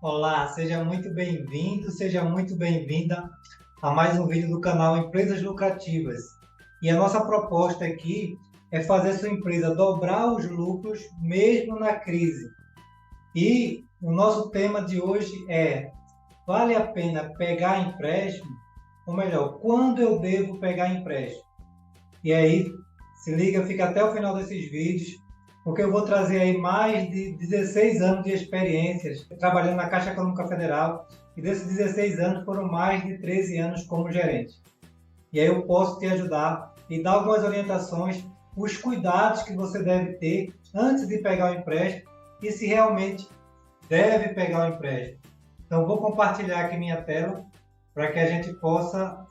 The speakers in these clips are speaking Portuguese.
Olá, seja muito bem-vindo, seja muito bem-vinda a mais um vídeo do canal Empresas Lucrativas. E a nossa proposta aqui é fazer sua empresa dobrar os lucros mesmo na crise. E o nosso tema de hoje é: vale a pena pegar empréstimo? Ou melhor, quando eu devo pegar empréstimo? E aí, se liga, fica até o final desses vídeos, porque eu vou trazer aí mais de 16 anos de experiências trabalhando na Caixa Econômica Federal, e desses 16 anos foram mais de 13 anos como gerente. E aí eu posso te ajudar e dar algumas orientações, os cuidados que você deve ter antes de pegar o empréstimo e se realmente deve pegar o empréstimo. Então vou compartilhar aqui minha tela para que a gente possa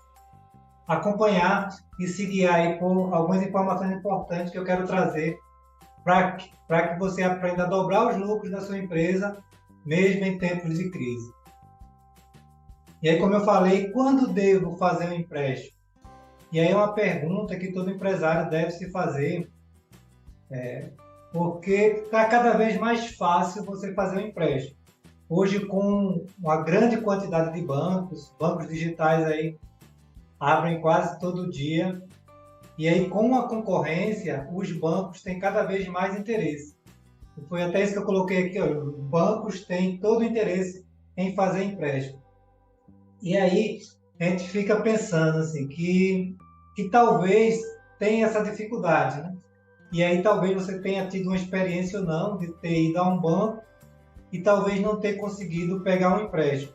acompanhar e se guiar aí por algumas informações importantes que eu quero trazer para que você aprenda a dobrar os lucros da sua empresa, mesmo em tempos de crise. E aí, como eu falei, quando devo fazer um empréstimo? E aí é uma pergunta que todo empresário deve se fazer, porque está cada vez mais fácil você fazer um empréstimo. Hoje, com uma grande quantidade de bancos digitais aí abrem quase todo dia. E aí, com a concorrência, os bancos têm cada vez mais interesse. E foi até isso que eu coloquei aqui, ó, os bancos têm todo o interesse em fazer empréstimo. E aí, a gente fica pensando assim, que talvez tenha essa dificuldade, né? E aí, talvez você tenha tido uma experiência ou não de ter ido a um banco e talvez não ter conseguido pegar um empréstimo.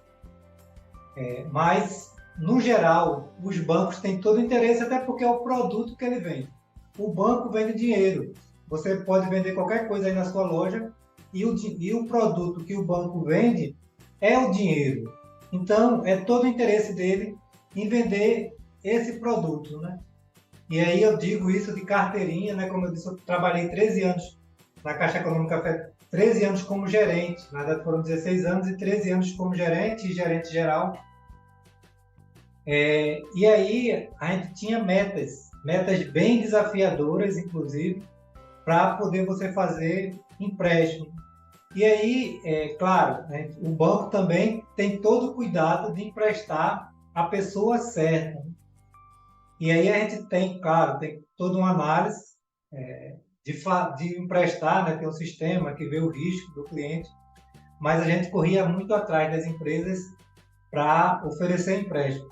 Mas no geral, os bancos têm todo o interesse, até porque é o produto que ele vende. O banco vende dinheiro. Você pode vender qualquer coisa aí na sua loja e o produto que o banco vende é o dinheiro. Então, é todo o interesse dele em vender esse produto, né? E aí eu digo isso de carteirinha, né? Como eu disse, eu trabalhei 13 anos na Caixa Econômica Federal, 13 anos como gerente. Na verdade, foram 16 anos e 13 anos como gerente e gerente geral. E aí a gente tinha metas bem desafiadoras, inclusive, para poder você fazer empréstimo. E aí, claro, né, o banco também tem todo o cuidado de emprestar a pessoa certa. E aí a gente tem, claro, tem toda uma análise de emprestar, né, tem um sistema que vê o risco do cliente, mas a gente corria muito atrás das empresas para oferecer empréstimo.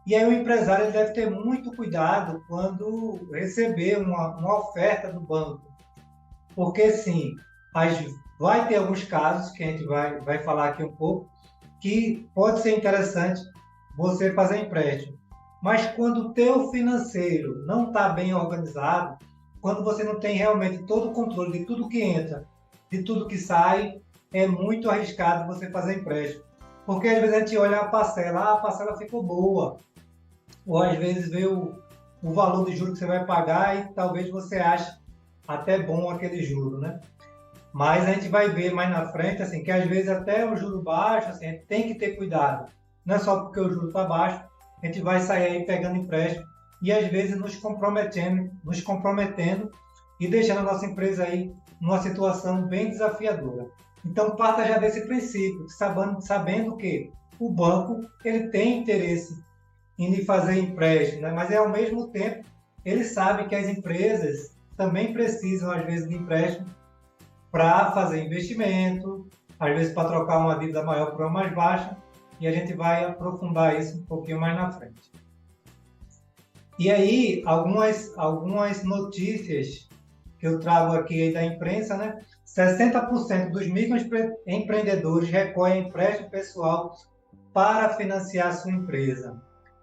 E aí o empresário ele deve ter muito cuidado quando receber uma oferta do banco. Porque, sim, vai ter alguns casos, que a gente vai falar aqui um pouco, que pode ser interessante você fazer empréstimo. Mas quando o teu financeiro não está bem organizado, quando você não tem realmente todo o controle de tudo que entra, de tudo que sai, é muito arriscado você fazer empréstimo. Porque às vezes a gente olha a parcela ficou boa. Ou às vezes vê o valor de juros que você vai pagar e talvez você ache até bom aquele juro, né? Mas a gente vai ver mais na frente, assim, que às vezes até o juro baixo, assim, a gente tem que ter cuidado. Não é só porque o juro está baixo, a gente vai sair aí pegando empréstimo e às vezes nos comprometendo e deixando a nossa empresa aí numa situação bem desafiadora. Então parta já desse princípio, sabendo que o banco ele tem interesse em fazer empréstimo, né? Mas ao mesmo tempo ele sabe que as empresas também precisam às vezes de empréstimo para fazer investimento, às vezes para trocar uma dívida maior por uma mais baixa, e a gente vai aprofundar isso um pouquinho mais na frente. E aí algumas notícias que eu trago aqui da imprensa, né? 60% dos microempreendedores recorrem a empréstimo pessoal para financiar sua empresa.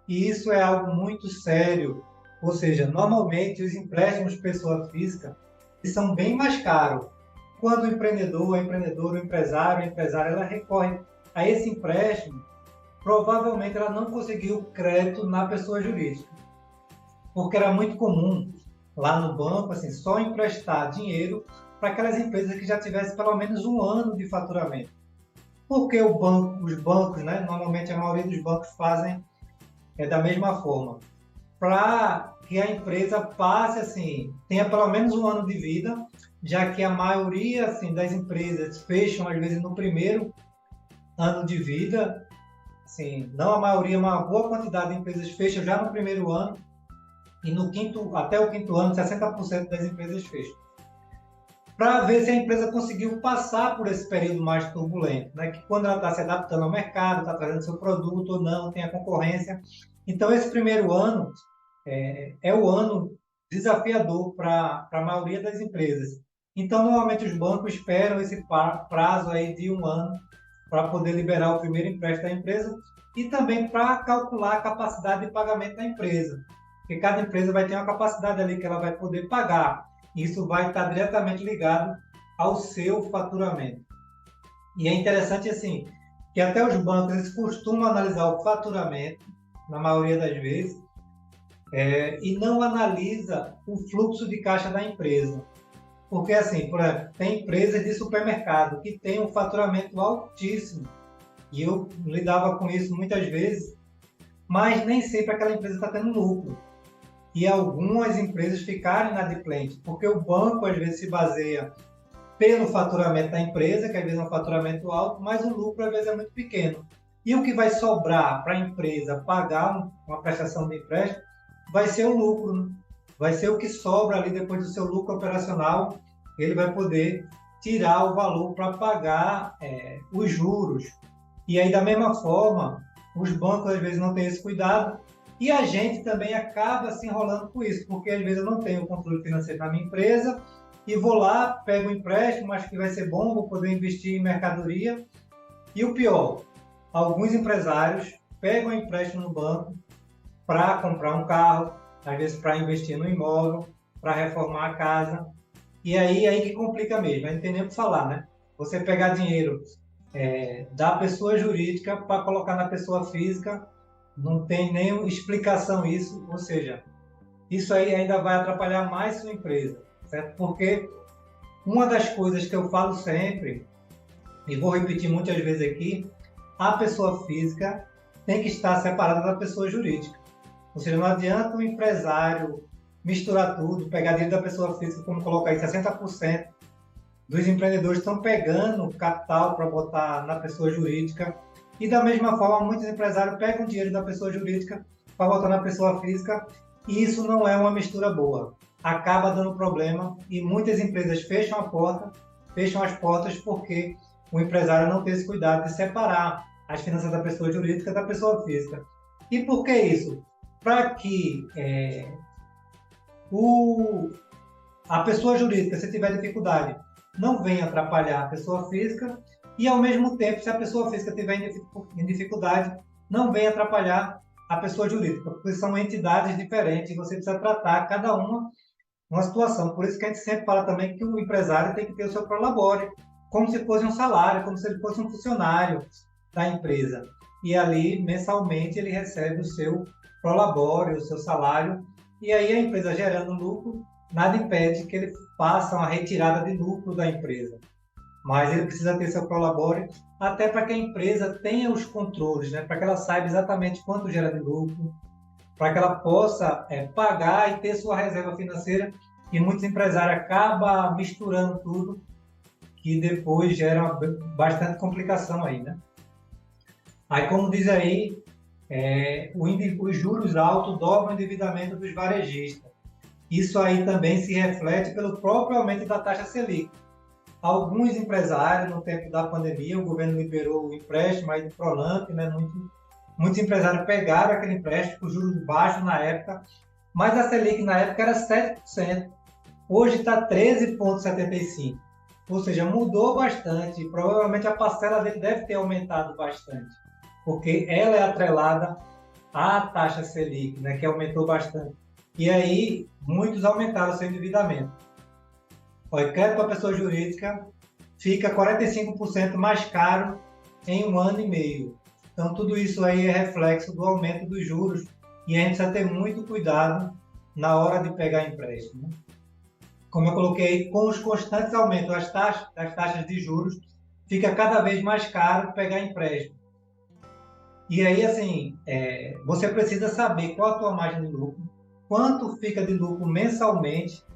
E isso é algo muito sério, ou seja, normalmente os empréstimos de pessoa física são bem mais caros. Quando o empreendedor, a empreendedora, o empresário, a empresária, ela recorre a esse empréstimo, provavelmente ela não conseguiu crédito na pessoa jurídica. Porque era muito comum lá no banco, assim, só emprestar dinheiro para aquelas empresas que já tivessem pelo menos um ano de faturamento. Porque os bancos, né, normalmente a maioria dos bancos fazem da mesma forma, para que a empresa passe, assim, tenha pelo menos um ano de vida, já que a maioria assim, das empresas fecham às vezes no primeiro ano de vida. Assim, não a maioria, uma boa quantidade de empresas fecham já no primeiro ano, e até o quinto ano, 60% das empresas fecham. Para ver se a empresa conseguiu passar por esse período mais turbulento, né? Que quando ela está se adaptando ao mercado, está trazendo seu produto ou não, tem a concorrência. Então, esse primeiro ano é o ano desafiador para a maioria das empresas. Então, normalmente os bancos esperam esse prazo aí de um ano para poder liberar o primeiro empréstimo da empresa e também para calcular a capacidade de pagamento da empresa. Porque cada empresa vai ter uma capacidade ali que ela vai poder pagar. Isso vai estar diretamente ligado ao seu faturamento. E é interessante assim, que até os bancos eles costumam analisar o faturamento, na maioria das vezes, e não analisa o fluxo de caixa da empresa. Porque, assim, por exemplo, tem empresas de supermercado que têm um faturamento altíssimo, e eu lidava com isso muitas vezes, mas nem sempre aquela empresa está tendo lucro. E algumas empresas ficaram inadimplentes, porque o banco às vezes se baseia pelo faturamento da empresa, que às vezes é um faturamento alto, mas o lucro às vezes é muito pequeno. E o que vai sobrar para a empresa pagar uma prestação de empréstimo vai ser o lucro, né? Vai ser o que sobra ali depois do seu lucro operacional, ele vai poder tirar o valor para pagar os juros. E aí, da mesma forma, os bancos às vezes não têm esse cuidado e a gente também acaba se enrolando com isso, porque às vezes eu não tenho o controle financeiro na minha empresa e vou lá, pego um empréstimo, acho que vai ser bom, vou poder investir em mercadoria. E o pior, alguns empresários pegam empréstimo no banco para comprar um carro, às vezes para investir no imóvel, para reformar a casa. E aí que complica mesmo, a gente tem nem o que falar, né? Você pegar dinheiro da pessoa jurídica para colocar na pessoa física, não tem nem explicação isso, ou seja, isso aí ainda vai atrapalhar mais sua empresa, certo? Porque uma das coisas que eu falo sempre, e vou repetir muitas vezes aqui, a pessoa física tem que estar separada da pessoa jurídica. Ou seja, não adianta o empresário misturar tudo, pegar dinheiro da pessoa física, como colocar aí 60% dos empreendedores estão pegando capital para botar na pessoa jurídica. E da mesma forma, muitos empresários pegam dinheiro da pessoa jurídica para botar na pessoa física, e isso não é uma mistura boa. Acaba dando problema e muitas empresas fecham as portas porque o empresário não tem esse cuidado de separar as finanças da pessoa jurídica da pessoa física. E por que isso? Para que a pessoa jurídica, se tiver dificuldade, não venha atrapalhar a pessoa física e, ao mesmo tempo, se a pessoa física tiver em dificuldade, não venha atrapalhar a pessoa jurídica, porque são entidades diferentes e você precisa tratar cada uma situação. Por isso que a gente sempre fala também que o empresário tem que ter o seu prolabore, como se fosse um salário, como se ele fosse um funcionário da empresa. E ali, mensalmente, ele recebe o seu prolabore, o seu salário, e aí a empresa gerando lucro, nada impede que ele faça uma retirada de lucro da empresa. Mas ele precisa ter seu prolabore, até para que a empresa tenha os controles, né? Para que ela saiba exatamente quanto gera de lucro, para que ela possa pagar e ter sua reserva financeira. E muitos empresários acabam misturando tudo, que depois gera bastante complicação aí, né? Aí, como diz aí, os juros altos dobram o endividamento dos varejistas. Isso aí também se reflete pelo próprio aumento da taxa Selic. Alguns empresários, no tempo da pandemia, o governo liberou o empréstimo aí do Pronamp, né? Muitos empresários pegaram aquele empréstimo com juros baixos na época, mas a Selic na época era 7%. Hoje está 13,75%. Ou seja, mudou bastante. Provavelmente a parcela dele deve ter aumentado bastante, porque ela é atrelada à taxa Selic, né, que aumentou bastante. E aí, muitos aumentaram o seu endividamento. O crédito para a pessoa jurídica fica 45% mais caro em um ano e meio. Então, tudo isso aí é reflexo do aumento dos juros e a gente precisa ter muito cuidado na hora de pegar empréstimo, né? Como eu coloquei, com os constantes aumentos das taxas de juros, fica cada vez mais caro pegar empréstimo. E aí, assim, você precisa saber qual a tua margem de lucro, quanto fica de lucro mensalmente,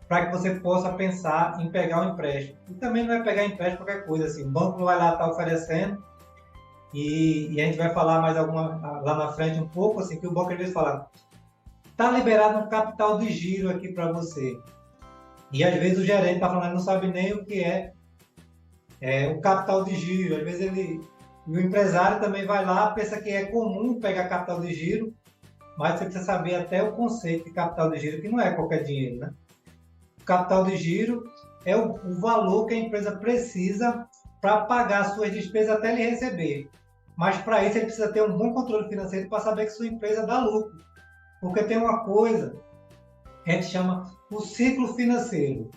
para que você possa pensar em pegar um empréstimo. E também não é pegar empréstimo qualquer coisa, assim, o banco vai lá estar oferecendo, e a gente vai falar mais lá na frente um pouco, assim, que o banco às vezes fala, está liberado um capital de giro aqui para você. E às vezes o gerente está falando, não sabe nem o que é o capital de giro. Às vezes o empresário também vai lá, pensa que é comum pegar capital de giro, mas você precisa saber até o conceito de capital de giro, que não é qualquer dinheiro, né? O capital de giro é o valor que a empresa precisa para pagar suas despesas até ele receber. Mas para isso ele precisa ter um bom controle financeiro para saber que sua empresa dá lucro. Porque tem uma coisa que a gente chama o ciclo financeiro,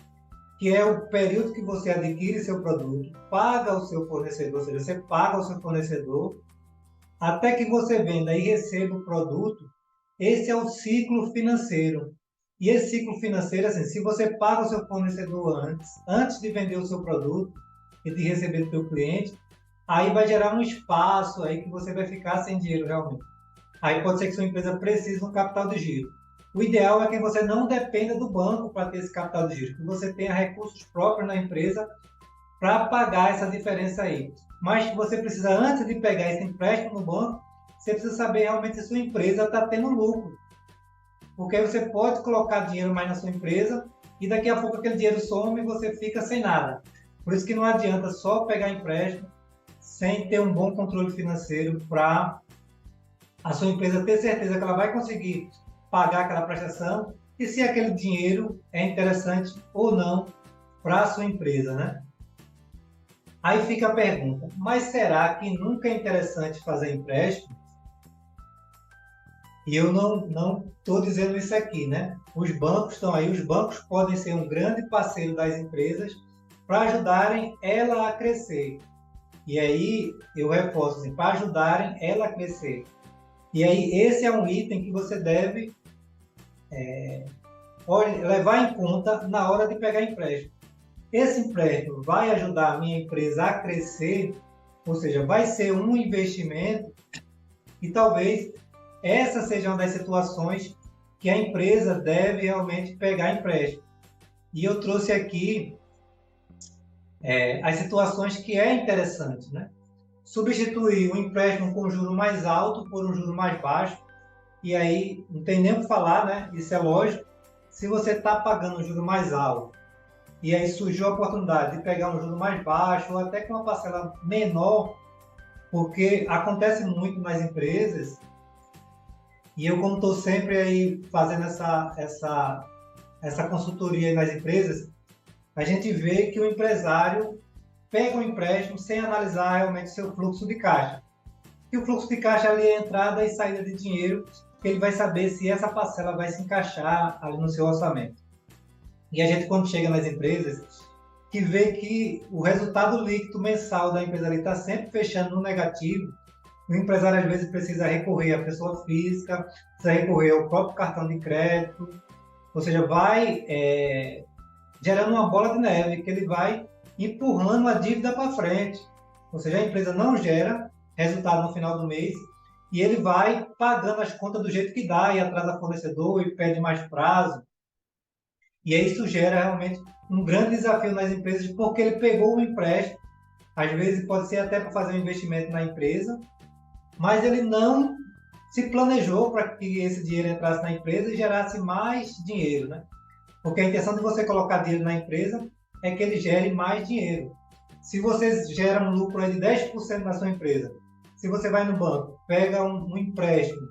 que é o período que você adquire seu produto, paga o seu fornecedor, ou seja, você paga o seu fornecedor, até que você venda e receba o produto. Esse é o ciclo financeiro. E esse ciclo financeiro, assim, se você paga o seu fornecedor antes de vender o seu produto e de receber do seu cliente, aí vai gerar um espaço aí que você vai ficar sem dinheiro realmente. Aí pode ser que sua empresa precise de um capital de giro. O ideal é que você não dependa do banco para ter esse capital de giro, que você tenha recursos próprios na empresa para pagar essa diferença aí. Mas que você precisa, antes de pegar esse empréstimo no banco, você precisa saber realmente se sua empresa está tendo lucro. Porque aí você pode colocar dinheiro mais na sua empresa e daqui a pouco aquele dinheiro some e você fica sem nada. Por isso que não adianta só pegar empréstimo sem ter um bom controle financeiro para a sua empresa ter certeza que ela vai conseguir pagar aquela prestação e se aquele dinheiro é interessante ou não para a sua empresa, né? Aí fica a pergunta, mas será que nunca é interessante fazer empréstimo? E eu não estou dizendo isso aqui, né? Os bancos estão aí, os bancos podem ser um grande parceiro das empresas para ajudarem ela a crescer. E aí eu reforço assim, para ajudarem ela a crescer. E aí esse é um item que você deve levar em conta na hora de pegar empréstimo. Esse empréstimo vai ajudar a minha empresa a crescer, ou seja, vai ser um investimento e talvez essa seja uma das situações que a empresa deve realmente pegar empréstimo. E eu trouxe aqui as situações que é interessante, né? Substituir o empréstimo com juro mais alto por um juro mais baixo, e aí não tem nem o que falar, né? Isso é lógico. Se você está pagando um juro mais alto e aí surgiu a oportunidade de pegar um juro mais baixo ou até com uma parcela menor, porque acontece muito nas empresas, e eu como estou sempre aí fazendo essa consultoria nas empresas, a gente vê que o empresário pega um empréstimo sem analisar realmente seu fluxo de caixa. E o fluxo de caixa ali é entrada e saída de dinheiro, que ele vai saber se essa parcela vai se encaixar ali no seu orçamento. E a gente, quando chega nas empresas, que vê que o resultado líquido mensal da empresa está sempre fechando no negativo, o empresário às vezes precisa recorrer à pessoa física, precisa recorrer ao próprio cartão de crédito, ou seja, vai gerando uma bola de neve, que ele vai empurrando a dívida para frente. Ou seja, a empresa não gera resultado no final do mês e ele vai pagando as contas do jeito que dá e atrasa fornecedor e pede mais prazo. E aí isso gera realmente um grande desafio nas empresas porque ele pegou um empréstimo, às vezes pode ser até para fazer um investimento na empresa, mas ele não se planejou para que esse dinheiro entrasse na empresa e gerasse mais dinheiro, né? Porque a intenção de você colocar dinheiro na empresa é que ele gere mais dinheiro. Se você gera um lucro de 10% na sua empresa, se você vai no banco, pega um empréstimo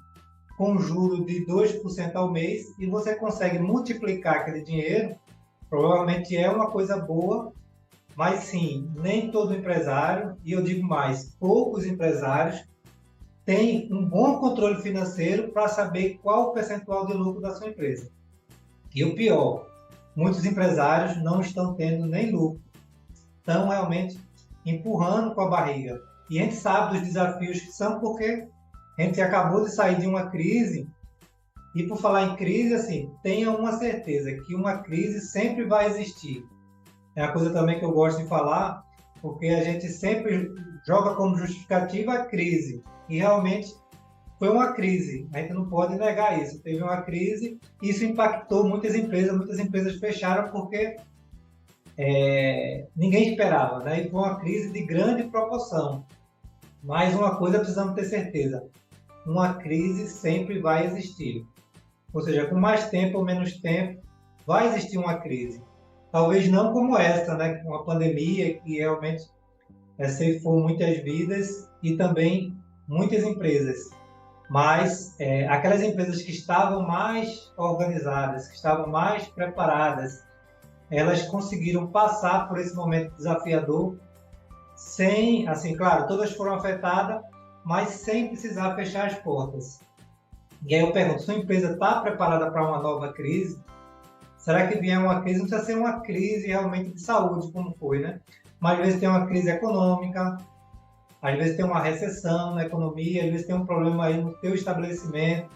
com juro de 2% ao mês e você consegue multiplicar aquele dinheiro, provavelmente é uma coisa boa, mas sim, nem todo empresário, e eu digo mais, poucos empresários, têm um bom controle financeiro para saber qual o percentual de lucro da sua empresa. E o pior, muitos empresários não estão tendo nem lucro, estão realmente empurrando com a barriga. E a gente sabe dos desafios que são, porque a gente acabou de sair de uma crise, e por falar em crise, assim, tenha uma certeza que uma crise sempre vai existir. É uma coisa também que eu gosto de falar, porque a gente sempre joga como justificativa a crise, e realmente foi uma crise, a gente não pode negar isso. Teve uma crise, isso impactou muitas empresas fecharam porque ninguém esperava, né? E foi uma crise de grande proporção. Mas uma coisa precisamos ter certeza, uma crise sempre vai existir. Ou seja, com mais tempo ou menos tempo, vai existir uma crise. Talvez não como essa, né? Com a pandemia, que realmente ceifou muitas vidas e também muitas empresas. Mas aquelas empresas que estavam mais organizadas, que estavam mais preparadas, elas conseguiram passar por esse momento desafiador sem, assim, claro, todas foram afetadas, mas sem precisar fechar as portas. E aí eu pergunto, sua empresa está preparada para uma nova crise? Será que vier uma crise? Não precisa ser uma crise realmente de saúde, como foi, né? Mas às vezes tem uma crise econômica, às vezes tem uma recessão na economia, às vezes tem um problema aí no teu estabelecimento,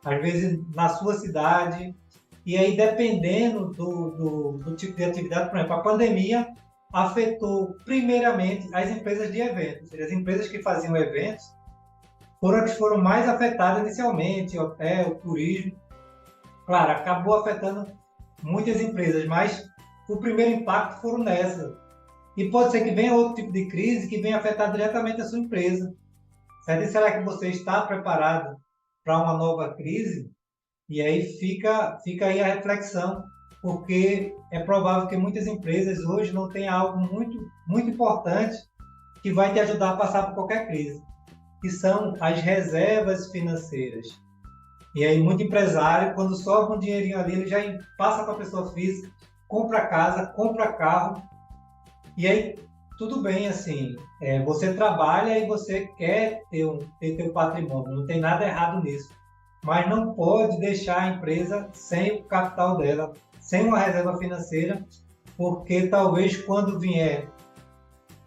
às vezes na sua cidade. E aí, dependendo do tipo de atividade, por exemplo, a pandemia afetou primeiramente as empresas de eventos. Ou seja, as empresas que faziam eventos foram as que foram mais afetadas inicialmente, hotel, turismo. Claro, acabou afetando muitas empresas, mas o primeiro impacto foram nessa. E pode ser que venha outro tipo de crise que venha afetar diretamente a sua empresa. Certo? E será que você está preparado para uma nova crise? E aí fica aí a reflexão, porque é provável que muitas empresas hoje não tenham algo muito importante que vai te ajudar a passar por qualquer crise, que são as reservas financeiras. E aí muito empresário, quando sobra um dinheirinho ali, ele já passa para a pessoa física, compra casa, compra carro, e aí tudo bem, assim, você trabalha e você quer ter teu patrimônio, não tem nada errado nisso, mas não pode deixar a empresa sem o capital dela, sem uma reserva financeira, porque talvez quando vier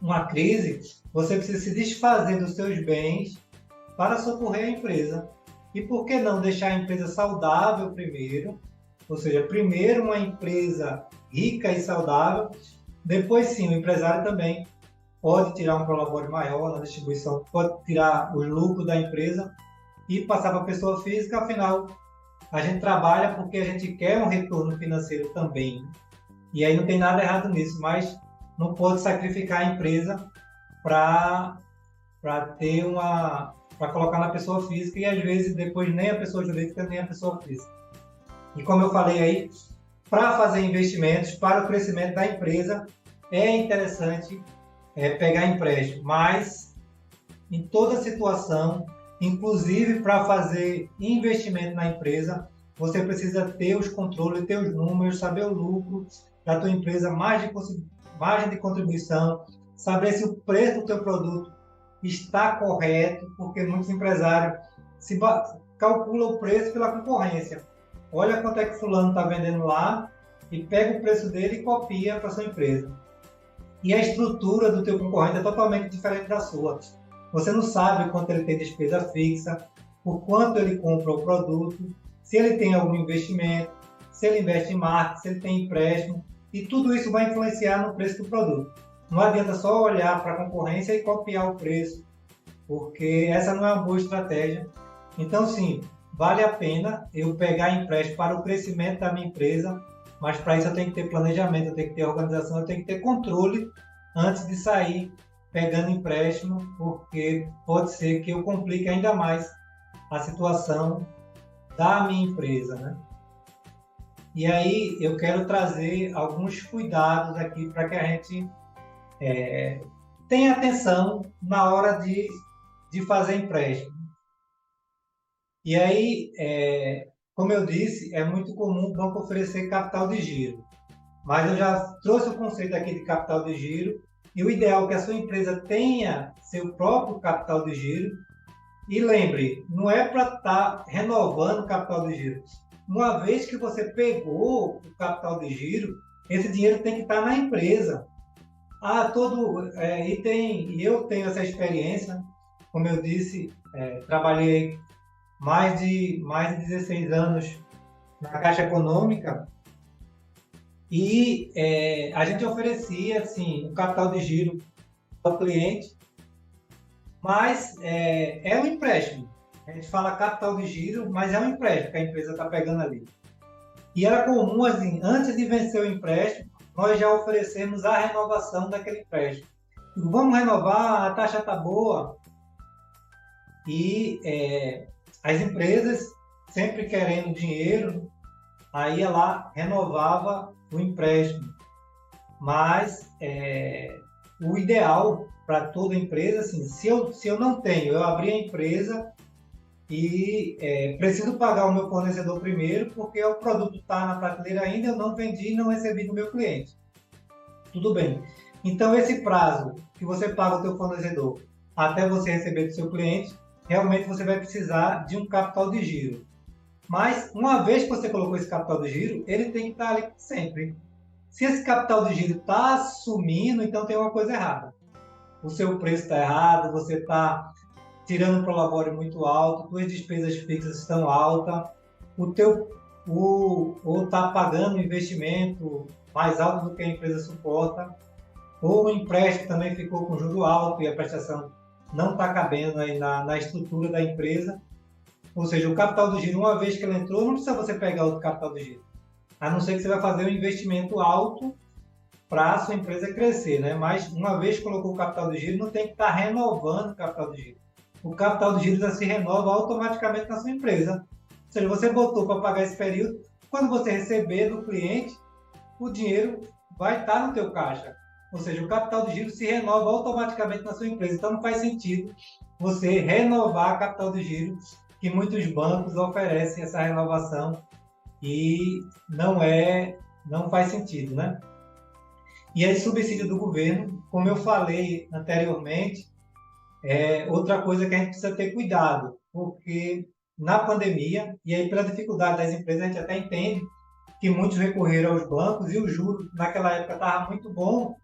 uma crise, você precisa se desfazer dos seus bens para socorrer a empresa. E por que não deixar a empresa saudável primeiro? Ou seja, primeiro uma empresa rica e saudável, depois sim, o empresário também pode tirar um prolabore maior na distribuição, pode tirar os lucros da empresa e passar para a pessoa física. Afinal, a gente trabalha porque a gente quer um retorno financeiro também. E aí não tem nada errado nisso, mas não pode sacrificar a empresa para ter para colocar na pessoa física e às vezes depois nem a pessoa jurídica nem a pessoa física. E como eu falei aí, para fazer investimentos, para o crescimento da empresa, é interessante pegar empréstimo, mas em toda situação, inclusive para fazer investimento na empresa, você precisa ter os controles, ter os números, saber o lucro da tua empresa, margem de contribuição, saber se o preço do teu produto está correto, porque muitos empresários calculam o preço pela concorrência. Olha quanto é que fulano está vendendo lá e pega o preço dele e copia para sua empresa. E a estrutura do teu concorrente é totalmente diferente da sua. Você não sabe quanto ele tem despesa fixa, por quanto ele compra o produto, se ele tem algum investimento, se ele investe em marketing, se ele tem empréstimo, e tudo isso vai influenciar no preço do produto. Não adianta só olhar para a concorrência e copiar o preço, porque essa não é uma boa estratégia. Então, sim, vale a pena eu pegar empréstimo para o crescimento da minha empresa, mas para isso eu tenho que ter planejamento, eu tenho que ter organização, eu tenho que ter controle antes de sair pegando empréstimo, porque pode ser que eu complique ainda mais a situação da minha empresa, né? E aí eu quero trazer alguns cuidados aqui para que a gente tenha atenção na hora de fazer empréstimo. E aí, como eu disse, é muito comum o banco oferecer capital de giro. Mas eu já trouxe o conceito aqui de capital de giro, e o ideal é que a sua empresa tenha seu próprio capital de giro. E lembre, não é para estar renovando o capital de giro. Uma vez que você pegou o capital de giro, esse dinheiro tem que estar na empresa. E eu tenho essa experiência, como eu disse, trabalhei mais de 16 anos na Caixa Econômica e a gente oferecia assim, um capital de giro ao cliente, mas é um empréstimo. A gente fala capital de giro, mas é um empréstimo que a empresa está pegando ali. E era comum, assim, antes de vencer o empréstimo, nós já oferecemos a renovação daquele empréstimo. Vamos renovar, a taxa está boa, E as empresas, sempre querendo dinheiro, aí ela renovava o empréstimo. Mas o ideal para toda empresa, assim, se eu não tenho, eu abri a empresa e preciso pagar o meu fornecedor primeiro, porque o produto está na prateleira ainda, eu não vendi e não recebi do meu cliente. Tudo bem. Então, esse prazo que você paga o seu fornecedor até você receber do seu cliente, realmente você vai precisar de um capital de giro. Mas, uma vez que você colocou esse capital de giro, ele tem que estar ali sempre. Se esse capital de giro está sumindo, então tem uma coisa errada. O seu preço está errado, você está tirando um prolabore muito alto, suas despesas fixas estão altas, ou está pagando um investimento mais alto do que a empresa suporta, ou o empréstimo também ficou com juro alto e a prestação não está cabendo aí na estrutura da empresa. Ou seja, o capital de giro, uma vez que ele entrou, não precisa você pegar outro capital de giro. A não ser que você vai fazer um investimento alto para a sua empresa crescer, né? Mas uma vez que colocou o capital de giro, não tem que estar renovando o capital de giro. O capital de giro já se renova automaticamente na sua empresa. Ou seja, você botou para pagar esse período, quando você receber do cliente, o dinheiro vai estar no teu caixa. Ou seja, o capital de giro se renova automaticamente na sua empresa. Então não faz sentido você renovar capital de giro, que muitos bancos oferecem essa renovação e não faz sentido, né? E aí, subsídio do governo, como eu falei anteriormente, é outra coisa que a gente precisa ter cuidado, porque na pandemia, e aí pela dificuldade das empresas, a gente até entende que muitos recorreram aos bancos e o juro naquela época estava muito bom,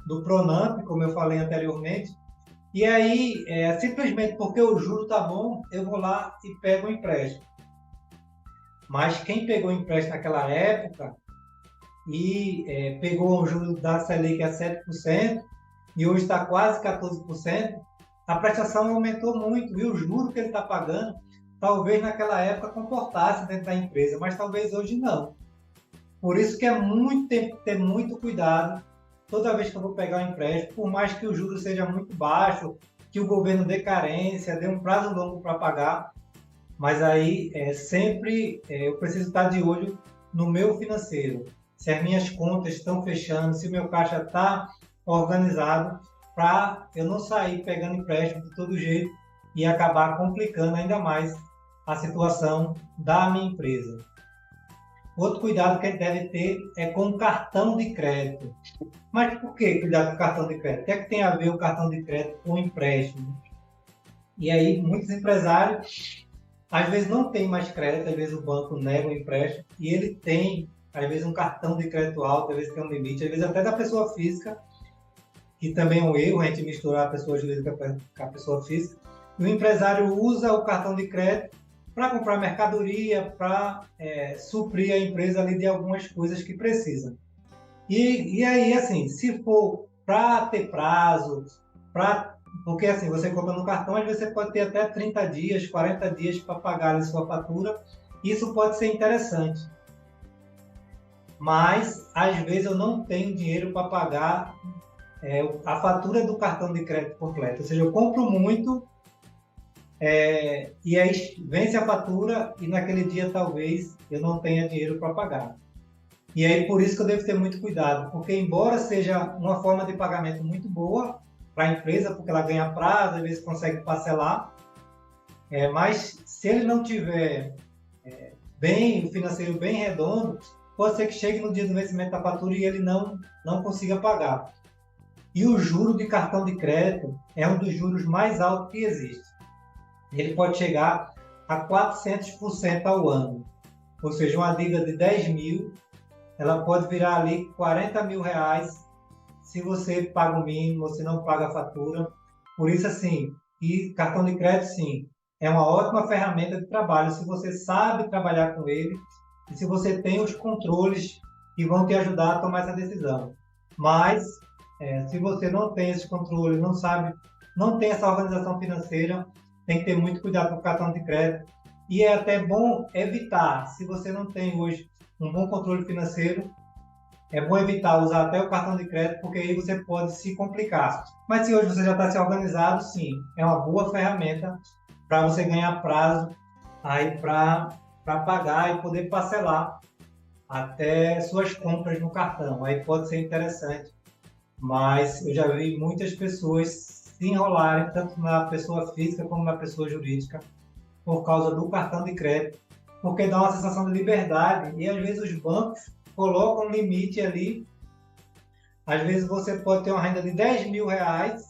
do Pronamp, como eu falei anteriormente, e aí, simplesmente porque o juro está bom, eu vou lá e pego o empréstimo. Mas quem pegou o empréstimo naquela época e pegou o juro da Selic a 7% e hoje está quase 14%, a prestação aumentou muito e o juro que ele está pagando, talvez naquela época comportasse dentro da empresa, mas talvez hoje não. Por isso que tem que ter muito cuidado toda vez que eu vou pegar um empréstimo, por mais que o juro seja muito baixo, que o governo dê carência, dê um prazo longo para pagar, mas aí sempre eu preciso estar de olho no meu financeiro, se as minhas contas estão fechando, se o meu caixa está organizado, para eu não sair pegando empréstimo de todo jeito e acabar complicando ainda mais a situação da minha empresa. Outro cuidado que a gente deve ter é com o cartão de crédito. Mas por que cuidar com o cartão de crédito? O que é que tem a ver o cartão de crédito com o empréstimo? E aí, muitos empresários, às vezes não tem mais crédito, às vezes o banco nega o empréstimo, e ele tem, às vezes, um cartão de crédito alto, às vezes tem um limite, às vezes até da pessoa física, que também é um erro, a gente misturar a pessoa jurídica com a pessoa física. E o empresário usa o cartão de crédito para comprar mercadoria, para suprir a empresa ali de algumas coisas que precisa. E aí, assim, se for para ter prazo, porque assim, você compra no cartão, às vezes você pode ter até 30 dias, 40 dias para pagar a sua fatura, isso pode ser interessante. Mas, às vezes, eu não tenho dinheiro para pagar a fatura do cartão de crédito completo. Ou seja, eu compro muito, e aí vence a fatura e naquele dia talvez eu não tenha dinheiro para pagar. E aí por isso que eu devo ter muito cuidado, porque embora seja uma forma de pagamento muito boa para a empresa, porque ela ganha prazo, às vezes consegue parcelar, mas se ele não tiver o financeiro bem redondo, pode ser que chegue no dia do vencimento da fatura e ele não consiga pagar. E o juro de cartão de crédito é um dos juros mais altos que existe. Ele pode chegar a 400% ao ano. Ou seja, uma dívida de 10 mil, ela pode virar ali 40 mil reais se você paga o mínimo, se não paga a fatura. Por isso, assim, e cartão de crédito, sim, é uma ótima ferramenta de trabalho se você sabe trabalhar com ele e se você tem os controles que vão te ajudar a tomar essa decisão. Mas, se você não tem esse controle, não sabe, não tem essa organização financeira, tem que ter muito cuidado com o cartão de crédito. E é até bom evitar, se você não tem hoje um bom controle financeiro, é bom evitar usar até o cartão de crédito, porque aí você pode se complicar. Mas se hoje você já está se organizado, sim, é uma boa ferramenta para você ganhar prazo aí para pagar e poder parcelar até suas compras no cartão. Aí pode ser interessante, mas eu já vi muitas pessoas se enrolarem, tanto na pessoa física como na pessoa jurídica, por causa do cartão de crédito, porque dá uma sensação de liberdade e às vezes os bancos colocam um limite ali. Às vezes você pode ter uma renda de 10 mil reais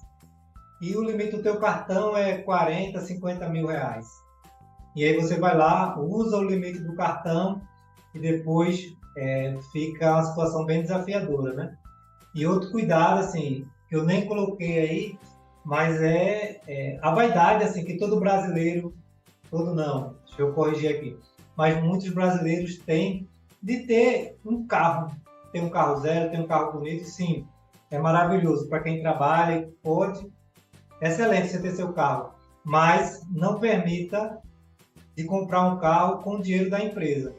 e o limite do teu cartão é 40, 50 mil reais. E aí você vai lá, usa o limite do cartão e depois fica uma situação bem desafiadora, né? E outro cuidado, assim, que eu nem coloquei aí, mas é a vaidade, assim, que todo brasileiro, todo não, deixa eu corrigir aqui, mas muitos brasileiros têm de ter um carro, ter um carro zero, ter um carro bonito, sim, é maravilhoso para quem trabalha, pode, é excelente você ter seu carro, mas não permita de comprar um carro com o dinheiro da empresa.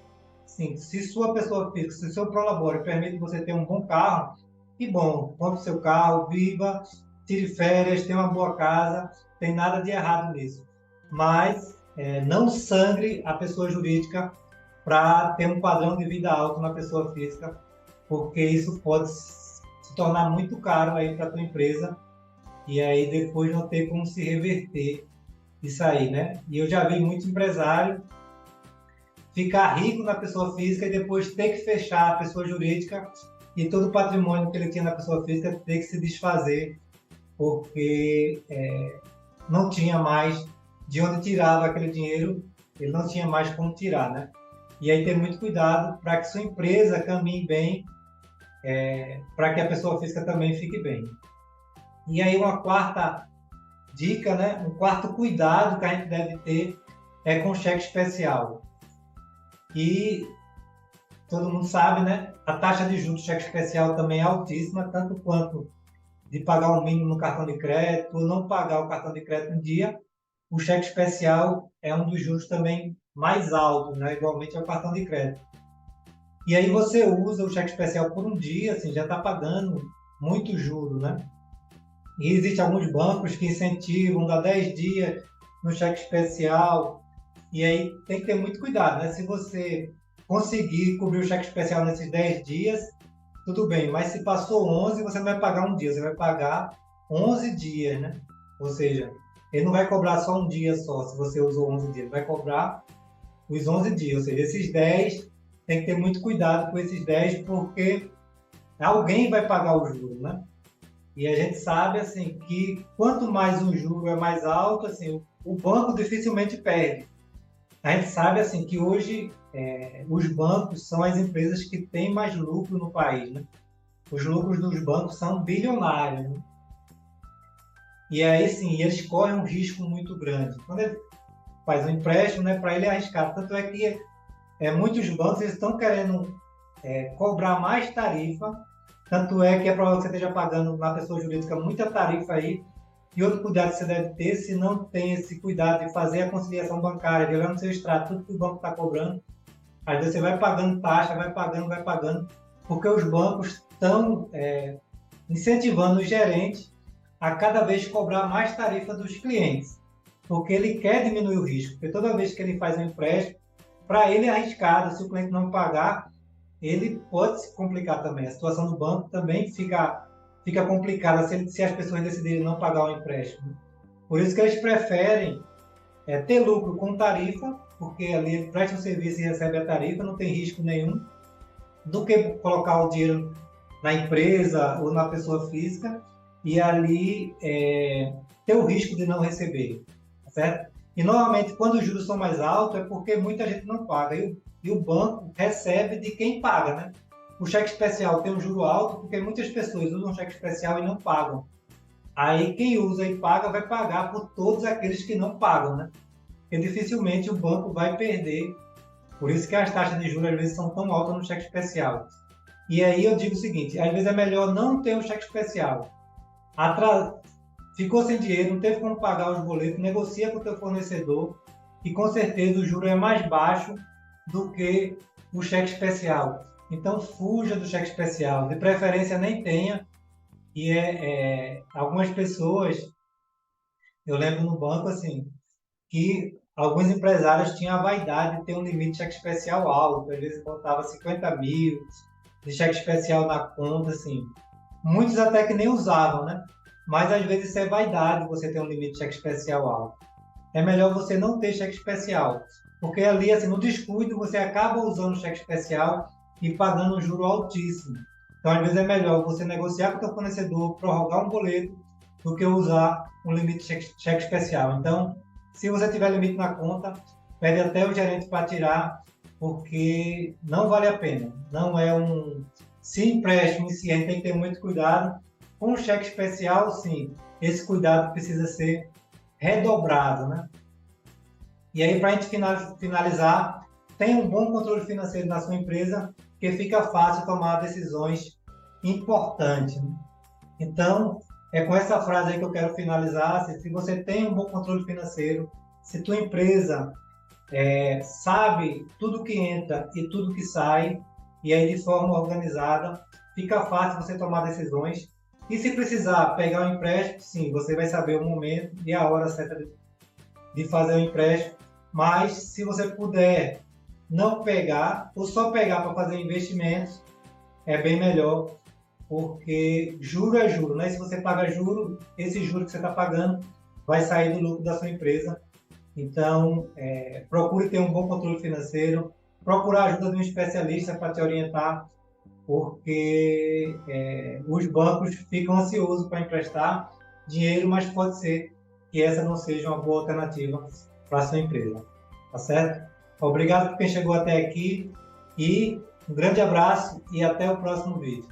Sim, se sua pessoa física, se seu prolabore permite você ter um bom carro, que bom, compre seu carro, viva, tire férias, tenha uma boa casa, tem nada de errado nisso. Mas não sangre a pessoa jurídica para ter um padrão de vida alto na pessoa física, porque isso pode se tornar muito caro aí para a tua empresa e aí depois não ter como se reverter isso aí, né? E eu já vi muito empresário ficar rico na pessoa física e depois ter que fechar a pessoa jurídica e todo o patrimônio que ele tinha na pessoa física ter que se desfazer porque não tinha mais de onde tirava aquele dinheiro, ele não tinha mais como tirar, né? E aí ter muito cuidado para que sua empresa caminhe bem, para que a pessoa física também fique bem. E aí uma quarta dica, né? Um quarto cuidado que a gente deve ter é com cheque especial. E todo mundo sabe, né? A taxa de juros do cheque especial também é altíssima, tanto quanto de pagar o mínimo no cartão de crédito, ou não pagar o cartão de crédito em dia. O cheque especial é um dos juros também mais altos, né? Igualmente ao cartão de crédito. E aí você usa o cheque especial por um dia, assim, já está pagando muito juro, né? E existem alguns bancos que incentivam, dá 10 dias no cheque especial, e aí tem que ter muito cuidado, né? Se você conseguir cobrir o cheque especial nesses 10 dias, tudo bem, mas se passou 11, você não vai pagar um dia, você vai pagar 11 dias, né? Ou seja, ele não vai cobrar só um dia só, se você usou 11 dias, ele vai cobrar os 11 dias, ou seja, esses 10, tem que ter muito cuidado com esses 10, porque alguém vai pagar o juro, né? E a gente sabe, assim, que quanto mais o juro é mais alto, assim, o banco dificilmente perde. A gente sabe, assim, que hoje os bancos são as empresas que têm mais lucro no país, né? Os lucros dos bancos são bilionários, né? E aí, sim, eles correm um risco muito grande. Quando ele faz um empréstimo, né, para ele é arriscado. Tanto é que muitos bancos estão querendo cobrar mais tarifa, tanto é que é provável que você esteja pagando na pessoa jurídica muita tarifa aí, e outro cuidado que você deve ter, se não tem esse cuidado de fazer a conciliação bancária, de olhar no seu extrato tudo que o banco está cobrando, às vezes você vai pagando taxa, vai pagando, porque os bancos estão incentivando o gerente a cada vez cobrar mais tarifa dos clientes, porque ele quer diminuir o risco, porque toda vez que ele faz um empréstimo, para ele é arriscado, se o cliente não pagar, ele pode se complicar também. A situação do banco também fica complicada se as pessoas decidirem não pagar o empréstimo. Por isso que eles preferem ter lucro com tarifa, porque ali ele presta o serviço e recebe a tarifa, não tem risco nenhum, do que colocar o dinheiro na empresa ou na pessoa física e ali ter o risco de não receber, certo? E normalmente quando os juros são mais altos é porque muita gente não paga e o banco recebe de quem paga, né? O cheque especial tem um juro alto porque muitas pessoas usam cheque especial e não pagam. Aí quem usa e paga vai pagar por todos aqueles que não pagam, né? Porque dificilmente o banco vai perder. Por isso que as taxas de juros às vezes são tão altas no cheque especial. E aí eu digo o seguinte, às vezes é melhor não ter um cheque especial. Ficou sem dinheiro, não teve como pagar os boletos, negocia com o teu fornecedor e com certeza o juro é mais baixo do que o cheque especial. Então fuja do cheque especial, de preferência nem tenha. E algumas pessoas, eu lembro no banco assim, que alguns empresários tinham a vaidade de ter um limite de cheque especial alto, às vezes contava 50 mil de cheque especial na conta, assim. Muitos até que nem usavam, né? Mas às vezes isso é vaidade, você ter um limite de cheque especial alto. É melhor você não ter cheque especial, porque ali, assim, no descuido, você acaba usando o cheque especial e pagando um juro altíssimo. Então, às vezes é melhor você negociar com o seu fornecedor, prorrogar um boleto, do que usar um limite de cheque especial. Então, se você tiver limite na conta, pede até o gerente para tirar, porque não vale a pena. Não é um... Se empréstimo em si, a gente tem que ter muito cuidado. Com o cheque especial, sim, esse cuidado precisa ser redobrado, né? E aí, para a gente finalizar, tenha um bom controle financeiro na sua empresa, que fica fácil tomar decisões importantes, né? Então, é com essa frase aí que eu quero finalizar. Se você tem um bom controle financeiro, se tua empresa sabe tudo que entra e tudo que sai, e aí de forma organizada, fica fácil você tomar decisões. E se precisar pegar um empréstimo, sim, você vai saber o momento e a hora certa de fazer o empréstimo. Mas se você puder não pegar, ou só pegar para fazer investimentos, é bem melhor, porque juro é juro, né? Se você paga juro, esse juro que você está pagando vai sair do lucro da sua empresa. Então, procure ter um bom controle financeiro, procurar a ajuda de um especialista para te orientar, porque os bancos ficam ansiosos para emprestar dinheiro, mas pode ser que essa não seja uma boa alternativa para a sua empresa. Tá certo? Obrigado por quem chegou até aqui e um grande abraço e até o próximo vídeo.